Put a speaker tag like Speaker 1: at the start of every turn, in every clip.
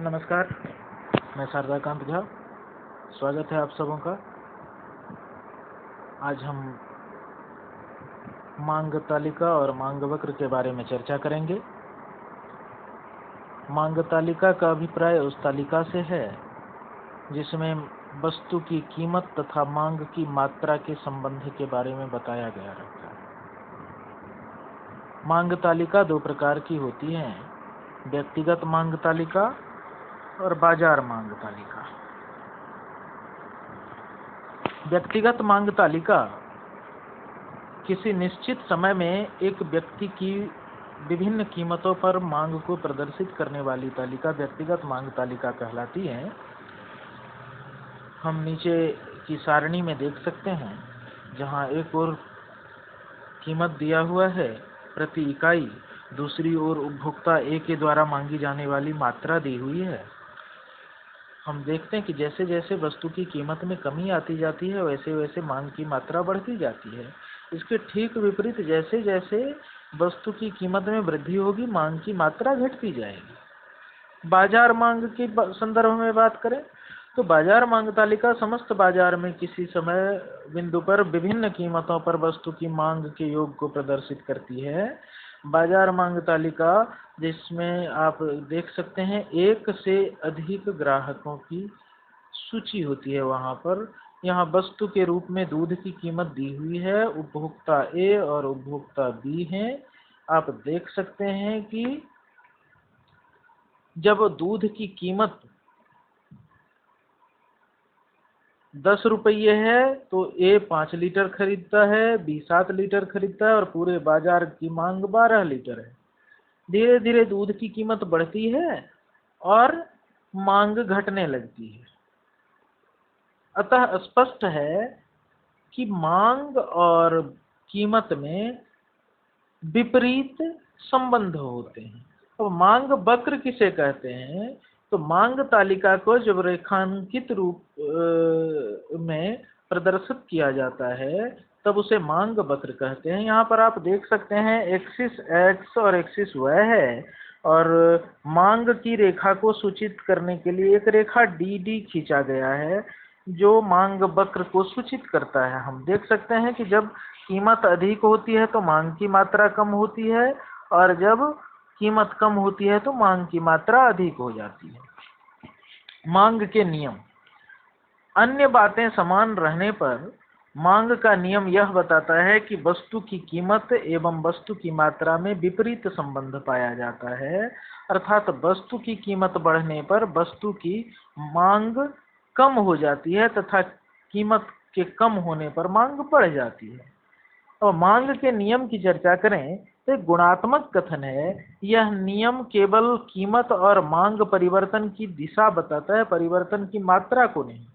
Speaker 1: नमस्कार, मैं शारदाकांत झा। स्वागत है आप सबों का। आज हम मांग तालिका और मांग वक्र के बारे में चर्चा करेंगे। मांग तालिका का अभिप्राय उस तालिका से है जिसमें वस्तु की कीमत तथा मांग की मात्रा के संबंध के बारे में बताया गया रहता है। मांग तालिका दो प्रकार की होती है, व्यक्तिगत मांग तालिका और बाजार मांग तालिका। व्यक्तिगत मांग तालिका किसी निश्चित समय में एक व्यक्ति की विभिन्न कीमतों पर मांग को प्रदर्शित करने वाली तालिका व्यक्तिगत मांग तालिका कहलाती है। हम नीचे की सारणी में देख सकते हैं, जहां एक ओर कीमत दिया हुआ है प्रति इकाई, दूसरी ओर उपभोक्ता ए के द्वारा मांगी जाने वाली मात्रा दी हुई है। हम देखते हैं कि जैसे जैसे वस्तु की कीमत में कमी आती जाती है, वैसे वैसे मांग की मात्रा बढ़ती जाती है। इसके ठीक विपरीत जैसे जैसे वस्तु की कीमत में वृद्धि होगी, मांग की मात्रा घटती जाएगी। बाजार मांग के संदर्भ में बात करें तो बाजार मांग तालिका समस्त बाजार में किसी समय बिंदु पर विभिन्न कीमतों पर वस्तु की मांग के योग को प्रदर्शित करती है। बाजार मांग तालिका जिसमें आप देख सकते हैं एक से अधिक ग्राहकों की सूची होती है। वहां पर यहाँ वस्तु के रूप में दूध की कीमत दी हुई है, उपभोक्ता ए और उपभोक्ता बी हैं। आप देख सकते हैं कि जब दूध की कीमत 10 रुपये है तो ए 5 लीटर खरीदता है, बी 7 लीटर खरीदता है और पूरे बाजार की मांग 12 लीटर है। धीरे धीरे दूध की कीमत बढ़ती है और मांग घटने लगती है। अतः स्पष्ट है कि मांग और कीमत में विपरीत संबंध होते हैं। अब मांग वक्र किसे कहते हैं? तो मांग तालिका को जब रेखांकित रूप में प्रदर्शित किया जाता है तब उसे मांग वक्र कहते हैं। यहाँ पर आप देख सकते हैं एक्सिस एक्स और एक्सिस वाई है और मांग की रेखा को सूचित करने के लिए एक रेखा डी डी खींचा गया है जो मांग वक्र को सूचित करता है। हम देख सकते हैं कि जब कीमत अधिक होती है तो मांग की मात्रा कम होती है और जब कीमत कम होती है तो मांग की मात्रा अधिक हो जाती है। मांग के नियम। अन्य बातें समान रहने पर मांग का नियम यह बताता है कि वस्तु की कीमत एवं वस्तु की मात्रा में विपरीत संबंध पाया जाता है, अर्थात वस्तु की कीमत बढ़ने पर वस्तु की मांग कम हो जाती है तथा कीमत के कम होने पर मांग बढ़ जाती है। और मांग के नियम की चर्चा करें तो एक गुणात्मक कथन है। यह नियम केवल कीमत और मांग परिवर्तन की दिशा बताता है, परिवर्तन की मात्रा को नहीं।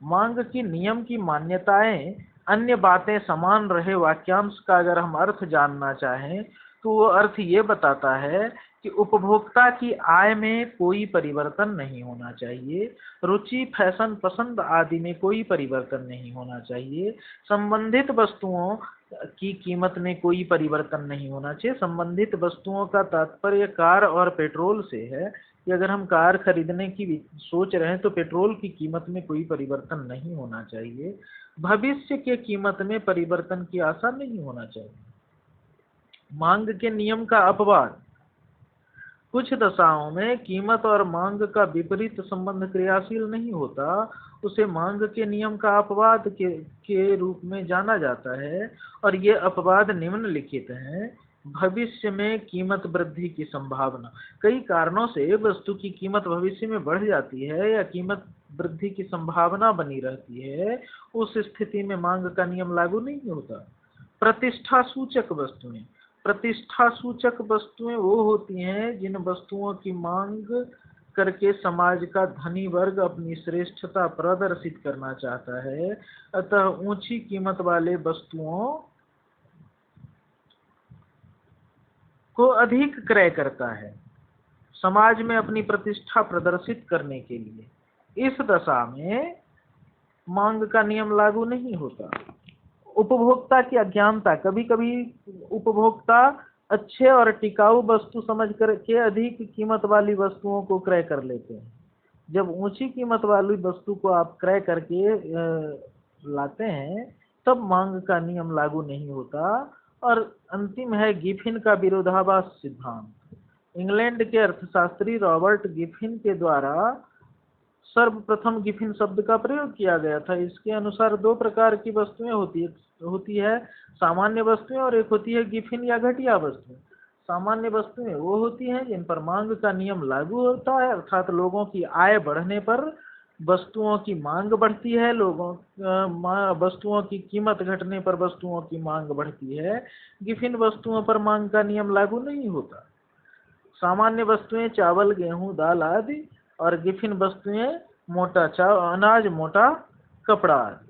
Speaker 1: मांग की नियम की मान्यताएं अन्य बातें समान रहे वाक्यांश का अगर हम अर्थ जानना चाहें तो वो अर्थ ये बताता है कि उपभोक्ता की आय में कोई परिवर्तन नहीं होना चाहिए, रुचि, फैशन, पसंद आदि में कोई परिवर्तन नहीं होना चाहिए, संबंधित वस्तुओं की कीमत में कोई परिवर्तन नहीं होना चाहिए। संबंधित वस्तुओं का तात्पर्य कार और पेट्रोल से है कि अगर हम कार खरीदने की सोच रहे हैं तो पेट्रोल की कीमत में कोई परिवर्तन नहीं होना चाहिए। भविष्य के कीमत में परिवर्तन की आशा नहीं होना चाहिए। मांग के नियम का अपवाद। कुछ दशाओं में कीमत और मांग का विपरीत संबंध क्रियाशील नहीं होता, उसे मांग के नियम का अपवाद के रूप में जाना जाता है और ये अपवाद निम्नलिखित हैं। भविष्य में कीमत वृद्धि की संभावना। कई कारणों से वस्तु की कीमत भविष्य में बढ़ जाती है या कीमत वृद्धि की संभावना बनी रहती है, उस स्थिति में मांग का नियम लागू नहीं होता। प्रतिष्ठा सूचक वस्तुएं। प्रतिष्ठा सूचक वस्तुएं वो होती हैं जिन वस्तुओं की मांग करके समाज का धनी वर्ग अपनी श्रेष्ठता प्रदर्शित करना चाहता है। अतः ऊंची कीमत वाले वस्तुओं को अधिक क्रय करता है समाज में अपनी प्रतिष्ठा प्रदर्शित करने के लिए। इस दशा में मांग का नियम लागू नहीं होता। उपभोक्ता की अज्ञानता। कभी कभी उपभोक्ता अच्छे और टिकाऊ वस्तु समझ कर के अधिक कीमत वाली वस्तुओं को क्रय कर लेते हैं। जब ऊंची कीमत वाली वस्तु को आप क्रय करके लाते हैं तब मांग का नियम लागू नहीं होता। और अंतिम है गिफिन का विरोधाभास सिद्धांत। इंग्लैंड के अर्थशास्त्री रॉबर्ट गिफिन के द्वारा सर्वप्रथम गिफिन शब्द का प्रयोग किया गया था। इसके अनुसार दो प्रकार की वस्तुएं होती है सामान्य वस्तुएं और एक होती है गिफिन या घटिया वस्तुएं। सामान्य वस्तुएं वो होती हैं जिन पर मांग का नियम लागू होता है, अर्थात लोगों की आय बढ़ने पर वस्तुओं की मांग बढ़ती है, वस्तुओं की कीमत घटने पर वस्तुओं की मांग बढ़ती है। गिफिन वस्तुओं पर मांग का नियम लागू नहीं होता। सामान्य वस्तुएं चावल, गेहूं, दाल आदि, और गिफिन वस्तुएं मोटा अनाज, मोटा कपड़ा आदि।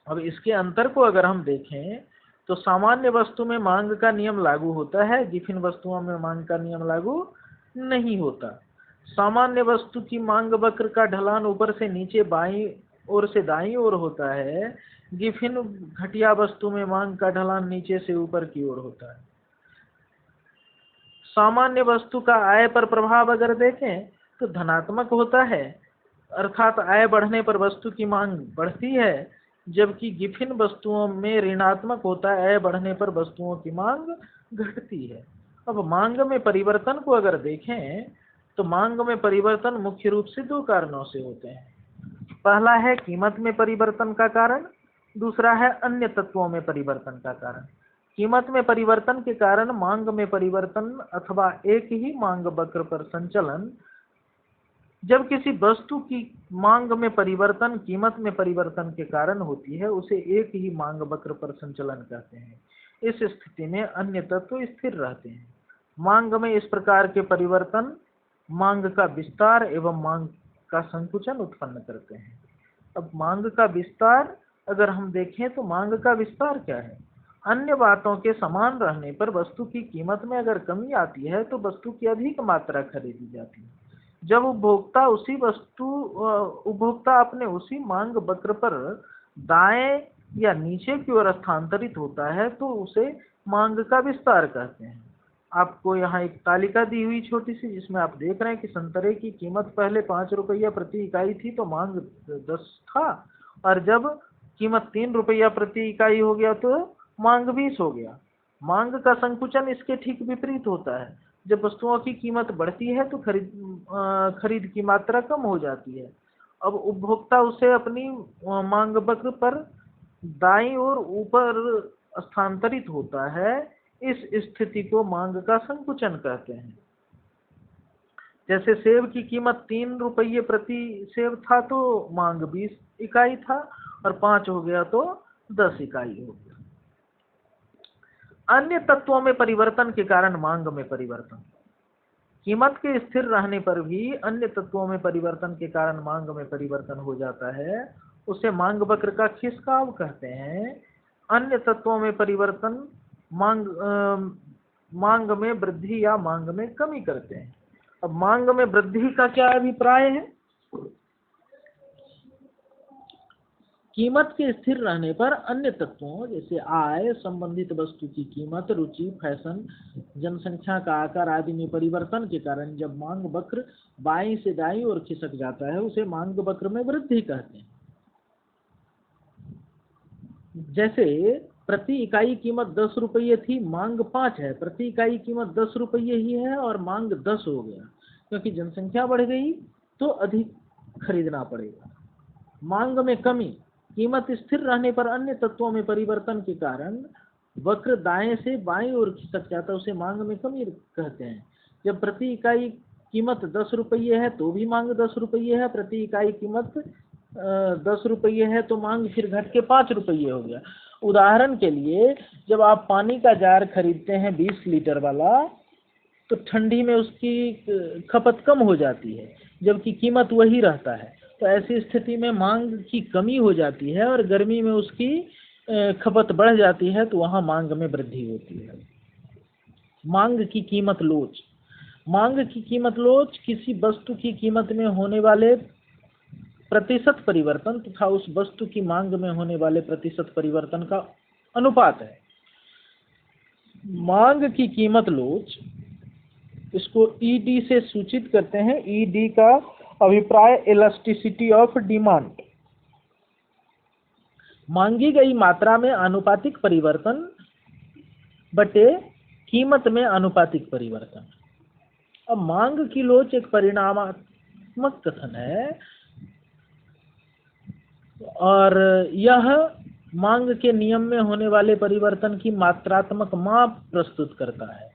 Speaker 1: अब इसके अंतर को अगर हम देखें तो सामान्य वस्तु में मांग का नियम लागू होता है, गिफिन वस्तुओं में मांग का नियम लागू नहीं होता। सामान्य वस्तु की मांग वक्र का ढलान ऊपर से नीचे, बाईं ओर से दाईं ओर होता है। गिफिन घटिया वस्तु में मांग का ढलान नीचे से ऊपर की ओर होता है। सामान्य वस्तु का आय पर प्रभाव अगर देखें तो धनात्मक होता है, अर्थात आय बढ़ने पर वस्तु की मांग बढ़ती है, जबकि गिफिन वस्तुओं में ऋणात्मक होता है, आय बढ़ने पर वस्तुओं की मांग घटती है। अब मांग में परिवर्तन को अगर देखें तो मांग में परिवर्तन मुख्य रूप से दो कारणों से होते हैं। पहला है कीमत में परिवर्तन का कारण, दूसरा है अन्य तत्वों में परिवर्तन का कारण। कीमत में परिवर्तन के कारण मांग में परिवर्तन अथवा एक ही मांग वक्र पर संचलन। जब किसी वस्तु की मांग में परिवर्तन कीमत में परिवर्तन के कारण होती है उसे एक ही मांग वक्र पर संचलन कहते हैं। इस स्थिति में अन्य तत्व स्थिर रहते हैं। मांग में इस प्रकार के परिवर्तन मांग का विस्तार एवं मांग का संकुचन उत्पन्न करते हैं। अब मांग का विस्तार अगर हम देखें तो मांग का विस्तार क्या है? अन्य बातों के समान रहने पर वस्तु की कीमत में अगर कमी आती है तो वस्तु की अधिक मात्रा खरीदी जाती है। जब उपभोक्ता अपने उसी मांग वक्र पर दाएं या नीचे की ओर स्थानांतरित होता है तो उसे मांग का विस्तार कहते हैं। आपको यहाँ एक तालिका दी हुई छोटी सी, जिसमें आप देख रहे हैं कि संतरे की कीमत पहले 5 रुपया प्रति इकाई थी तो मांग 10 था, और जब कीमत 3 रुपया प्रति इकाई हो गया तो मांग 20 हो गया। मांग का संकुचन इसके ठीक विपरीत होता है। जब वस्तुओं की कीमत बढ़ती है तो खरीद की मात्रा कम हो जाती है। अब उपभोक्ता उसे अपनी मांग वक्र पर दाईं ओर ऊपर स्थानांतरित होता है। इस स्थिति को मांग का संकुचन कहते हैं। जैसे सेब की कीमत 3 रुपये प्रति सेब था तो मांग 20 इकाई था, और 5 हो गया तो 10 इकाई हो गया। अन्य तत्वों में परिवर्तन के कारण मांग में परिवर्तन। कीमत के स्थिर रहने पर भी अन्य तत्वों में परिवर्तन के कारण मांग में परिवर्तन हो जाता है, उसे मांग वक्र का खिसकाव कहते हैं। अन्य तत्वों में परिवर्तन मांग में वृद्धि या मांग में कमी करते हैं। अब मांग में वृद्धि का क्या अभिप्राय है? कीमत के स्थिर रहने पर अन्य तत्वों जैसे आय, संबंधित वस्तु की कीमत, रुचि, फैशन, जनसंख्या का आकार आदि में परिवर्तन के कारण जब मांग वक्र बाईं से दाईं ओर खिसक जाता है उसे मांग वक्र में वृद्धि कहते हैं। जैसे प्रति इकाई कीमत 10 रुपये थी, मांग 5 है, प्रति इकाई कीमत 10 रुपये ही है और मांग 10 हो गया, क्योंकि जनसंख्या बढ़ गई तो अधिक खरीदना पड़ेगा। मांग में कमी, कीमत स्थिर रहने पर अन्य तत्वों में परिवर्तन के कारण वक्र दाएं से बाईं ओर खिसक जाता है, उसे मांग में कमी कहते हैं। जब प्रति इकाई कीमत 10 रुपये है तो भी मांग 10 रुपये है, प्रति इकाई कीमत 10 रुपये है तो मांग फिर घट के 5 रुपये हो गया। उदाहरण के लिए जब आप पानी का जार खरीदते हैं 20 लीटर वाला तो ठंडी में उसकी खपत कम हो जाती है जबकि कीमत वही रहता है। तो ऐसी स्थिति में मांग की कमी हो जाती है और गर्मी में उसकी खपत बढ़ जाती है, तो वहाँ मांग में वृद्धि होती है। मांग की कीमत लोच। मांग की कीमत लोच किसी वस्तु की कीमत में होने वाले प्रतिशत परिवर्तन तथा उस वस्तु की मांग में होने वाले प्रतिशत परिवर्तन का अनुपात है। मांग की कीमत लोच, इसको ईडी से सूचित करते हैं। ईडी का अभिप्राय इलास्टिसिटी ऑफ डिमांड, मांगी गई मात्रा में आनुपातिक परिवर्तन बटे कीमत में आनुपातिक परिवर्तन। अब मांग की लोच एक परिणामात्मक कथन है और यह मांग के नियम में होने वाले परिवर्तन की मात्रात्मक माप प्रस्तुत करता है।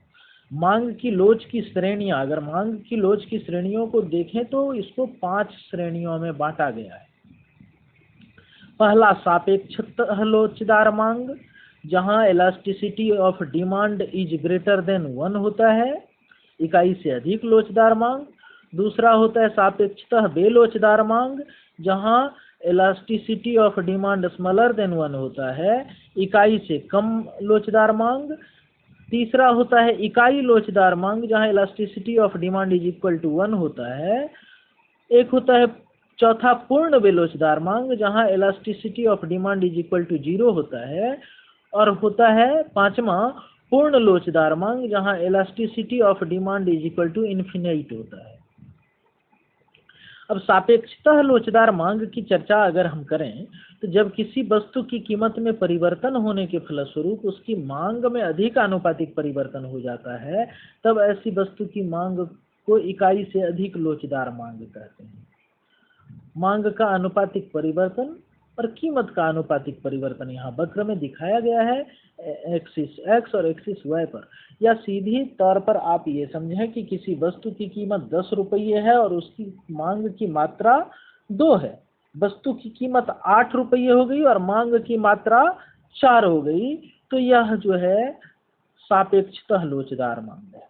Speaker 1: मांग की लोच की श्रेणियां, अगर मांग की लोच की श्रेणियों को देखें तो इसको 5 श्रेणियों में बांटा गया है। पहला सापेक्षतः लोचदार मांग, जहां elasticity of demand is greater than 1 होता है, इकाई से अधिक लोचदार मांग। दूसरा होता है सापेक्षतः बेलोचदार मांग, जहां elasticity of demand smaller than 1 होता है, इकाई से कम लोचदार मांग। तीसरा होता है इकाई लोचदार मांग, जहां elasticity of demand is equal to 1 होता है। एक होता है चौथा पूर्ण बेलोचदार मांग, जहां elasticity of demand is equal to 0 होता है। और होता है पांचवा पूर्ण लोचदार मांग, जहां elasticity of demand is equal to infinite होता है। अब सापेक्षतः लोचदार मांग की चर्चा अगर हम करें तो जब किसी वस्तु की कीमत में परिवर्तन होने के फलस्वरूप उसकी मांग में अधिक आनुपातिक परिवर्तन हो जाता है, तब ऐसी वस्तु की मांग को इकाई से अधिक लोचदार मांग कहते हैं। मांग का आनुपातिक परिवर्तन और कीमत का आनुपातिक परिवर्तन यहाँ वक्र में दिखाया गया है, एक्सिस एक्स और एक्सिस वाई पर। या सीधी तौर पर आप ये समझें कि किसी वस्तु की कीमत 10 रुपये है और उसकी मांग की मात्रा 2 है। वस्तु की कीमत 8 रुपये हो गई और मांग की मात्रा 4 हो गई, तो यह जो है सापेक्षतः लोचदार मांग है।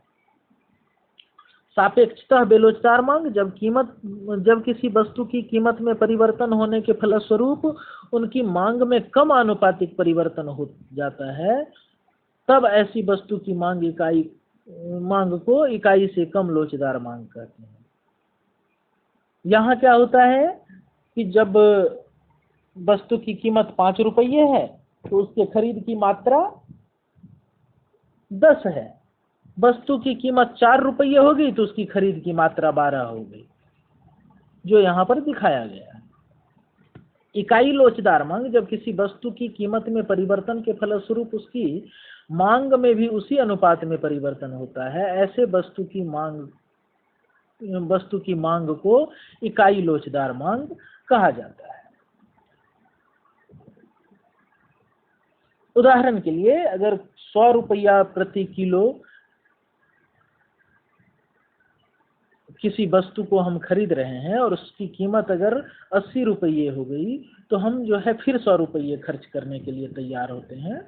Speaker 1: सापेक्षतः बेलोचदार मांग, जब किसी वस्तु की कीमत में परिवर्तन होने के फलस्वरूप उनकी मांग में कम आनुपातिक परिवर्तन हो जाता है, तब ऐसी वस्तु की मांग को इकाई से कम लोचदार मांग कहते हैं। यहाँ क्या होता है कि जब वस्तु की कीमत 5 रुपये है तो उसके खरीद की मात्रा 10 है। वस्तु की कीमत 4 रुपये हो गई तो उसकी खरीद की मात्रा 12 हो गई, जो यहाँ पर दिखाया गया है। इकाई लोचदार मांग, जब किसी वस्तु की कीमत में परिवर्तन के फलस्वरूप उसकी मांग में भी उसी अनुपात में परिवर्तन होता है, ऐसे वस्तु की मांग को इकाई लोचदार मांग कहा जाता है। उदाहरण के लिए, अगर 100 रुपया प्रति किलो किसी वस्तु को हम खरीद रहे हैं और उसकी कीमत अगर 80 रुपये हो गई, तो हम जो है फिर 100 रुपये खर्च करने के लिए तैयार होते हैं,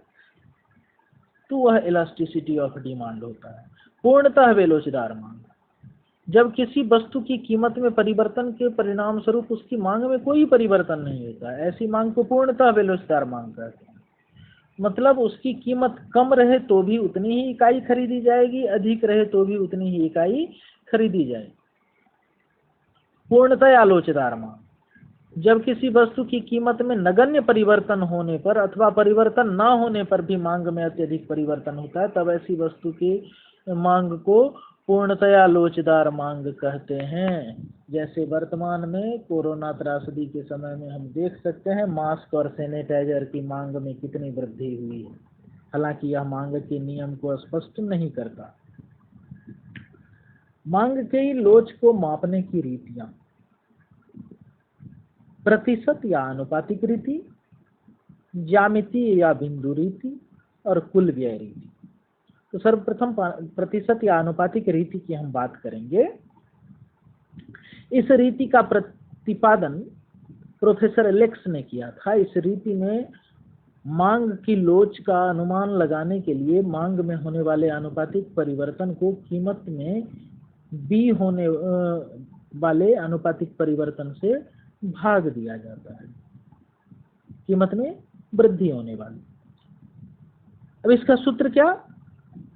Speaker 1: तो वह इलास्टिसिटी ऑफ डिमांड होता है। पूर्णतः बेलोचदार मांग, जब किसी वस्तु की कीमत में परिवर्तन के परिणाम स्वरूप उसकी मांग में कोई परिवर्तन नहीं होता, ऐसी मांग को पूर्णतः बेलोचदार मांग कहते हैं। मतलब उसकी कीमत कम रहे तो भी उतनी ही इकाई खरीदी जाएगी, अधिक रहे तो भी उतनी ही इकाई खरीदी जाएगी। पूर्णतया लोचदार मांग, जब किसी वस्तु की कीमत में नगण्य परिवर्तन होने पर अथवा परिवर्तन न होने पर भी मांग में अत्यधिक परिवर्तन होता है, तब ऐसी वस्तु की मांग को पूर्णतया लोचदार मांग कहते हैं। जैसे वर्तमान में कोरोना त्रासदी के समय में हम देख सकते हैं मास्क और सैनिटाइजर की मांग में कितनी वृद्धि हुई है, हालांकि यह मांग के नियम को स्पष्ट नहीं करता। मांग की लोच को मापने की रीतियां: प्रतिशत या अनुपातिक रीति, ज्यामितीय या बिंदु रीति और कुल व्यय रीति। तो सर्वप्रथम प्रतिशत या अनुपातिक रीति की हम बात करेंगे। इस रीति का प्रतिपादन प्रोफेसर एलेक्स ने किया था। इस रीति में मांग की लोच का अनुमान लगाने के लिए मांग में होने वाले आनुपातिक परिवर्तन को कीमत में बी होने वाले आनुपातिक परिवर्तन से भाग दिया जाता है, कीमत में वृद्धि होने वाली। अब इसका सूत्र क्या?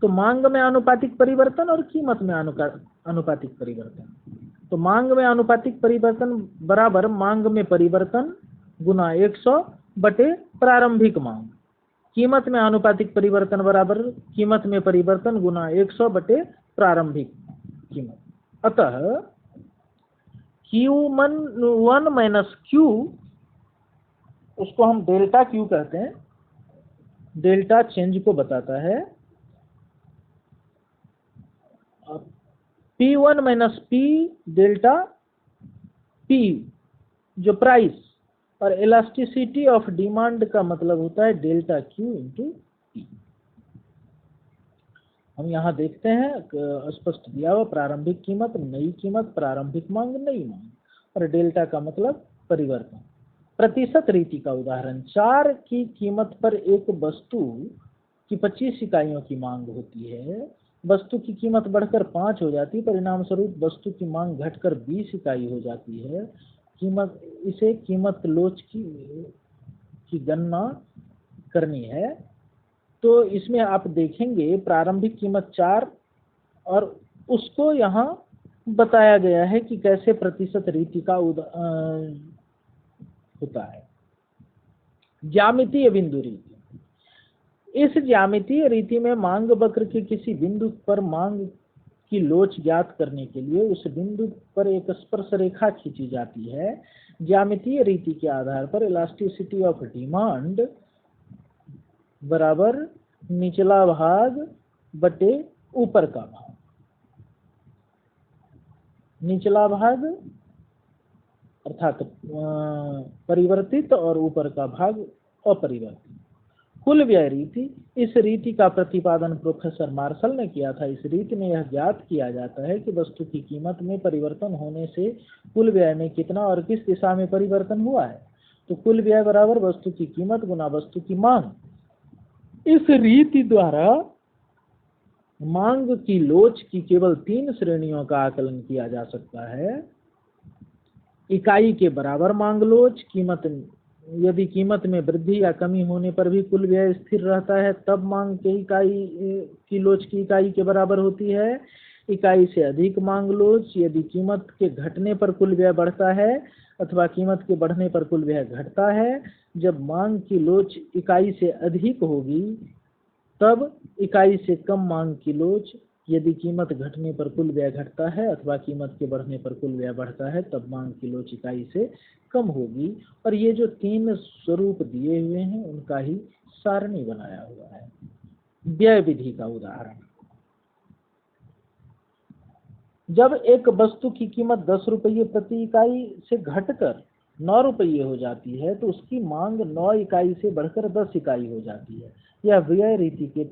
Speaker 1: तो मांग में आनुपातिक परिवर्तन और कीमत में आनुपातिक परिवर्तन। तो मांग में आनुपातिक परिवर्तन बराबर मांग में परिवर्तन गुना 100 बटे प्रारंभिक मांग। कीमत में आनुपातिक परिवर्तन बराबर कीमत में परिवर्तन गुना 100 बटे प्रारंभिक कीमत। अतः Q1 माइनस Q, उसको हम डेल्टा Q कहते हैं, डेल्टा चेंज को बताता है। P1 minus P delta P जो प्राइस, और इलास्टिसिटी ऑफ डिमांड का मतलब होता है डेल्टा Q इंटू P। हम यहाँ देखते हैं स्पष्ट दिया हुआ प्रारंभिक कीमत, नई कीमत, प्रारंभिक मांग, नई मांग, और डेल्टा का मतलब परिवर्तन। प्रतिशत रीति का उदाहरण, 4 की कीमत पर एक वस्तु की 25 इकाइयों की मांग होती है, वस्तु की कीमत बढ़कर 5 हो जाती है, परिणाम स्वरूप वस्तु की मांग घटकर 20 इकाई हो जाती है। इसे कीमत लोच की गणना करनी है। तो इसमें आप देखेंगे प्रारंभिक कीमत 4 और उसको यहाँ बताया गया है कि कैसे प्रतिशत रीति का होता है। ज्यामितीय बिंदु रीति, इस ज्यामितीय रीति में मांग वक्र के किसी बिंदु पर मांग की लोच ज्ञात करने के लिए उस बिंदु पर एक स्पर्श रेखा खींची जाती है। ज्यामितीय रीति के आधार पर इलास्टिसिटी ऑफ डिमांड बराबर निचला भाग बटे ऊपर का भाग, निचला भाग अर्थात परिवर्तित और ऊपर का भाग अपरिवर्तित। कुल व्यय रीति, इस रीति का प्रतिपादन प्रोफेसर मार्शल ने किया था। इस रीति में यह ज्ञात किया जाता है कि वस्तु की कीमत में परिवर्तन होने से कुल व्यय में कितना और किस दिशा में परिवर्तन हुआ है। तो कुल व्यय बराबर वस्तु की कीमत गुना वस्तु की मांग। इस रीति द्वारा मांग की लोच की केवल 3 श्रेणियों का आकलन किया जा सकता है। इकाई के बराबर मांग लोच, यदि कीमत में वृद्धि या कमी होने पर भी कुल व्यय स्थिर रहता है तब मांग के इकाई की लोच की इकाई के बराबर होती है। इकाई से अधिक मांग लोच, यदि कीमत के घटने पर कुल व्यय बढ़ता है अथवा कीमत के बढ़ने पर कुल व्यय घटता है। जब मांग की लोच इकाई से अधिक होगी तब इकाई से कम मांग की लोच, यदि कीमत घटने पर कुल व्यय घटता है अथवा कीमत के बढ़ने पर कुल व्यय बढ़ता है तब मांग की लोच इकाई से कम होगी। और ये जो 3 स्वरूप दिए हुए हैं उनका ही सारणी बनाया हुआ है। व्यय विधि का उदाहरण, जब एक वस्तु की कीमत 10 रुपये प्रति इकाई से घटकर 9 रुपये हो जाती है तो उसकी मांग 9 इकाई से बढ़कर 10 इकाई हो जाती है। यह व्यय रीति के